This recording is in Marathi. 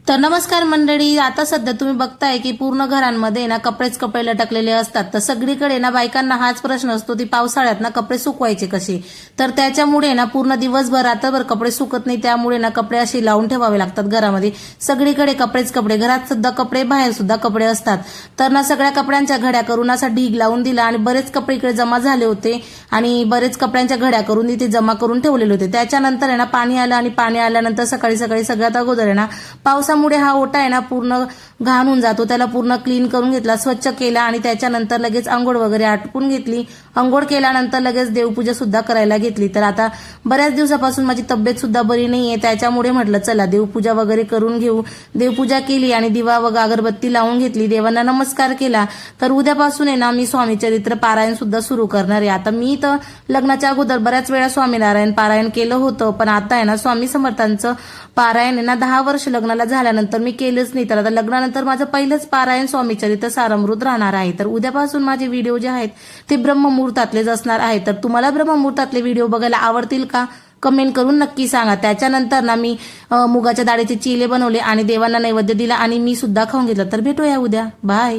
तर नमस्कार मंडळी, आता सध्या तुम्ही बघताय की पूर्ण घरांमध्ये ना कपडेच कपडे लटकलेले असतात. तर सगळीकडे ना बायकांना हाच प्रश्न असतो की पावसाळ्यात ना कपडे सुकवायचे कसे. तर त्याच्यामुळे ना पूर्ण दिवसभर रात्रभर कपडे सुकत नाही, त्यामुळे ना कपडे असे लावून ठेवावे लागतात घरामध्ये. सगळीकडे कपडेच कपडे, घरात सुद्धा कपडे, बाहेर सुद्धा कपडे असतात. तर ना सगळ्या कपड्यांच्या घड्या करून असा ढीग लावून दिला आणि बरेच कपडे इकडे जमा झाले होते आणि बरेच कपड्यांच्या घड्या करून इथे जमा करून ठेवलेले होते. त्याच्यानंतर आहे ना पाणी आलं आणि पाणी आल्यानंतर सकाळी सकाळी सगळ्यात अगोदर आहे ना पावसामुळे हा ओटा आहे ना पूर्ण घाण होऊन जातो. त्याला पूर्ण क्लीन करून घेतला, स्वच्छ केला आणि त्याच्यानंतर लगेच अंघोळ वगैरे आटपून घेतली. अंघोळ केल्यानंतर लगेच देवपूजा सुद्धा करायला घेतली. तर आता बऱ्याच दिवसापासून माझी तब्येत सुद्धा बरी नाहीये, त्याच्यामुळे म्हटलं चला देवपूजा वगैरे करून घेऊ. देवपूजा केली आणि दिवा व अगरबत्ती लावून घेतली, देवांना नमस्कार केला. तर उद्यापासून आहे ना मी स्वामी चरित्र पारायण सुद्धा सुरू करणार आहे. आता मी तर लग्नाच्या अगोदर बऱ्याच वेळा स्वामीनारायण पारायण केलं होतं, पण आता आहे ना स्वामी समर्थांचं पारायण आहे ना 10 वर्ष लग्नाला झाल्यानंतर मी केलंच नाही. तर आता लग्नानंतर माझं पहिलंच पारायण स्वामी चरित्र सारामृत राहणार आहे. तर उद्यापासून माझे व्हिडिओ जे आहेत ते ब्रह्ममुहूर्तातलेच असणार आहे. तर तुम्हाला ब्रह्ममुहूर्तातले व्हिडिओ बघायला आवडतील का, कमेंट करून नक्की सांगा. त्याच्यानंतर ना मी मुगाच्या डाळीचे चिले बनवले आणि देवांना नैवेद्य दिला आणि मी सुद्धा खाऊन घेतलं. तर भेटूया उद्या, बाय.